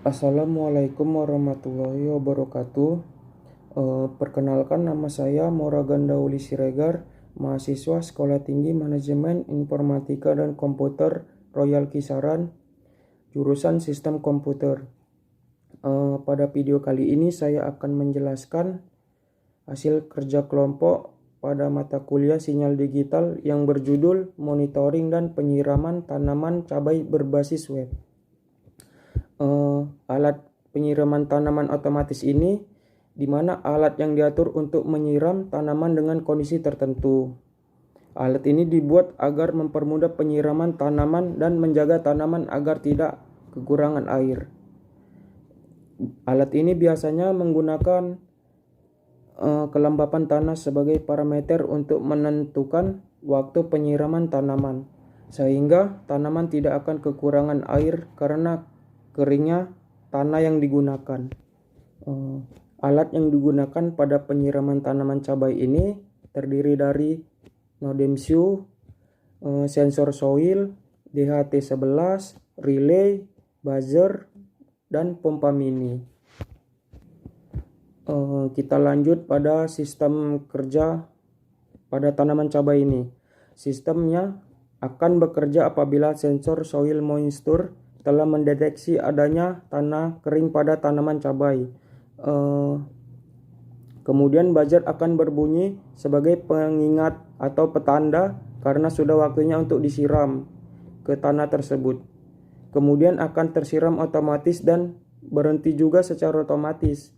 Assalamualaikum warahmatullahi wabarakatuh. Perkenalkan, nama saya Moragan Dauli Siregar, mahasiswa Sekolah Tinggi Manajemen Informatika dan Komputer Royal Kisaran, jurusan Sistem Komputer. Pada video kali ini saya akan menjelaskan hasil kerja kelompok pada mata kuliah sinyal digital yang berjudul Monitoring dan Penyiraman Tanaman Cabai Berbasis Web. Alat penyiraman tanaman otomatis ini di mana alat yang diatur untuk menyiram tanaman dengan kondisi tertentu. Alat ini dibuat agar mempermudah penyiraman tanaman dan menjaga tanaman agar tidak kekurangan air. Alat ini biasanya menggunakan kelembapan tanah sebagai parameter untuk menentukan waktu penyiraman tanaman, sehingga tanaman tidak akan kekurangan air karena keringnya tanah yang digunakan. Alat yang digunakan pada penyiraman tanaman cabai ini terdiri dari Nodemsiu, sensor soil, DHT11, relay, buzzer, dan pompa mini. Kita lanjut pada sistem kerja pada tanaman cabai ini. Sistemnya akan bekerja apabila sensor soil moisture telah mendeteksi adanya tanah kering pada tanaman cabai. Kemudian buzzer akan berbunyi sebagai pengingat atau petanda karena sudah waktunya untuk disiram ke tanah tersebut. Kemudian akan tersiram otomatis dan berhenti juga secara otomatis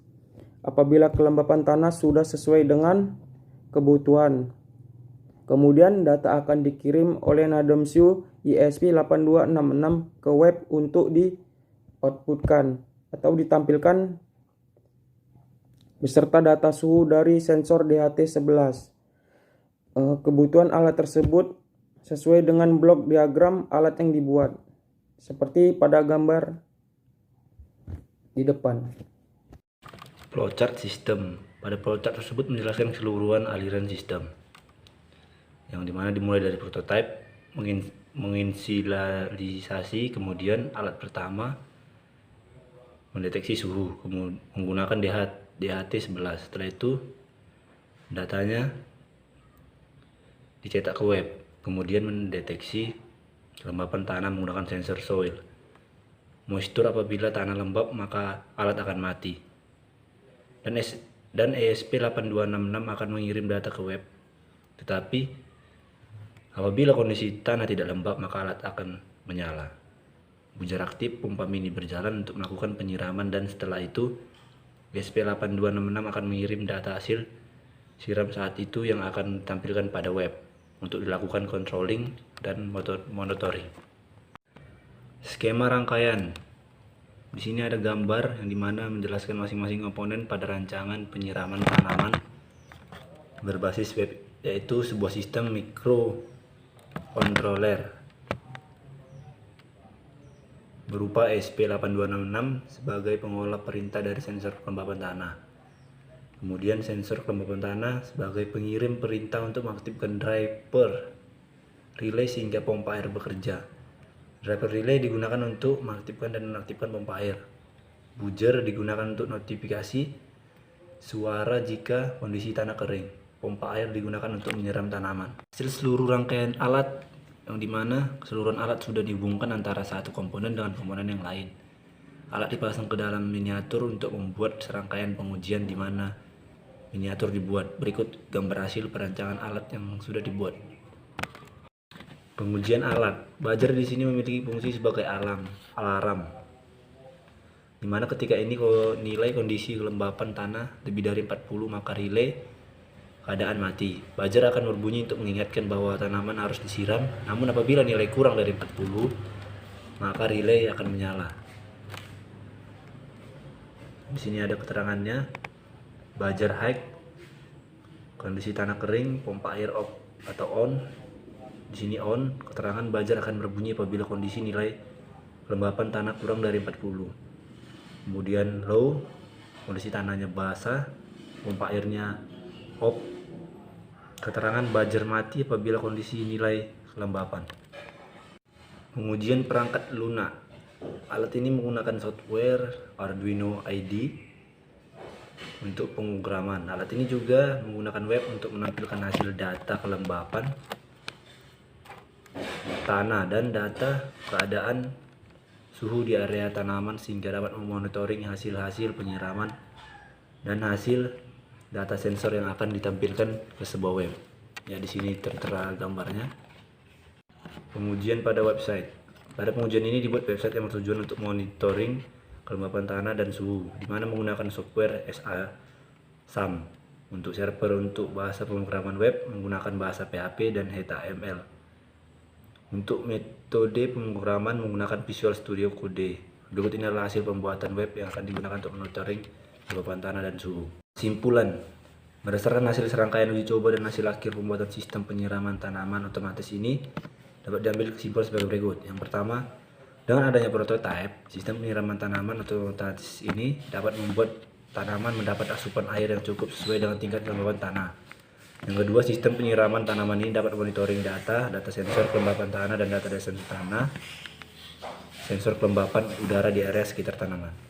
apabila kelembapan tanah sudah sesuai dengan kebutuhan. Kemudian data akan dikirim oleh Nodemsiu ESP8266 ke web untuk di-outputkan atau ditampilkan beserta data suhu dari sensor DHT11. Kebutuhan alat tersebut sesuai dengan blok diagram alat yang dibuat, seperti pada gambar di depan. Flowchart sistem. Pada flowchart tersebut menjelaskan keseluruhan aliran sistem, yang dimana dimulai dari prototype, menginisialisasi, kemudian alat pertama mendeteksi suhu menggunakan DHT11. Setelah itu datanya dicetak ke web, kemudian mendeteksi kelembapan tanah menggunakan sensor soil moisture. Apabila tanah lembab maka alat akan mati, dan ESP8266 akan mengirim data ke web. Tetapi apabila kondisi tanah tidak lembab maka alat akan menyala. Buzzer aktif, pompa mini berjalan untuk melakukan penyiraman, dan setelah itu ESP8266 akan mengirim data hasil siram saat itu yang akan ditampilkan pada web untuk dilakukan controlling dan monitoring. Skema rangkaian. Di sini ada gambar yang dimana menjelaskan masing-masing komponen pada rancangan penyiraman tanaman berbasis web, yaitu sebuah sistem microcontroller berupa ESP8266 sebagai pengolah perintah dari sensor kelembapan tanah. Kemudian sensor kelembapan tanah sebagai pengirim perintah untuk mengaktifkan driver relay sehingga pompa air bekerja. Driver relay digunakan untuk mengaktifkan dan menaktifkan pompa air. Buzzer digunakan untuk notifikasi suara jika kondisi tanah kering. Pompa air digunakan untuk menyiram tanaman. Hasil seluruh rangkaian alat, yang dimana keseluruhan alat sudah dihubungkan antara satu komponen dengan komponen yang lain. Alat dipasang ke dalam miniatur untuk membuat serangkaian pengujian di mana miniatur dibuat. Berikut gambar hasil perancangan alat yang sudah dibuat. Pengujian alat. Buzzer di sini memiliki fungsi sebagai alarm, di mana ketika ini nilai kondisi kelembapan tanah lebih dari 40 maka relay keadaan mati. Buzzer akan berbunyi untuk mengingatkan bahwa tanaman harus disiram. Namun apabila nilai kurang dari 40 maka relay akan menyala. Di sini ada keterangannya. Buzzer high, kondisi tanah kering, pompa air off atau on. Di sini on, keterangan buzzer akan berbunyi apabila kondisi nilai kelembapan tanah kurang dari 40. Kemudian low, kondisi tanahnya basah, pompa airnya off. Keterangan buzzer mati apabila kondisi nilai kelembapan. Pengujian perangkat lunak. Alat ini menggunakan software Arduino IDE untuk pemrograman. Alat ini juga menggunakan web untuk menampilkan hasil data kelembapan tanah dan data keadaan suhu di area tanaman sehingga dapat memonitoring hasil-hasil penyiraman dan hasil data sensor yang akan ditampilkan ke sebuah web. Ya, di sini tertera gambarnya. Pengujian pada website. Pada pengujian ini dibuat website yang bertujuan untuk monitoring kelembapan tanah dan suhu, di mana menggunakan software SAM. Untuk server untuk bahasa pemrograman web menggunakan bahasa PHP dan HTML. Untuk metode pemrograman menggunakan Visual Studio Code. Berikut ini adalah hasil pembuatan web yang akan digunakan untuk monitoring kelembapan tanah dan suhu. Kesimpulan. Berdasarkan hasil serangkaian uji coba dan hasil akhir pembuatan sistem penyiraman tanaman otomatis ini, dapat diambil kesimpulan sebagai berikut. Yang pertama, dengan adanya prototipe, sistem penyiraman tanaman otomatis ini dapat membuat tanaman mendapat asupan air yang cukup sesuai dengan tingkat kelembapan tanah. Yang kedua, sistem penyiraman tanaman ini dapat monitoring data sensor kelembapan tanah dan data sensor tanah, sensor kelembapan udara di area sekitar tanaman.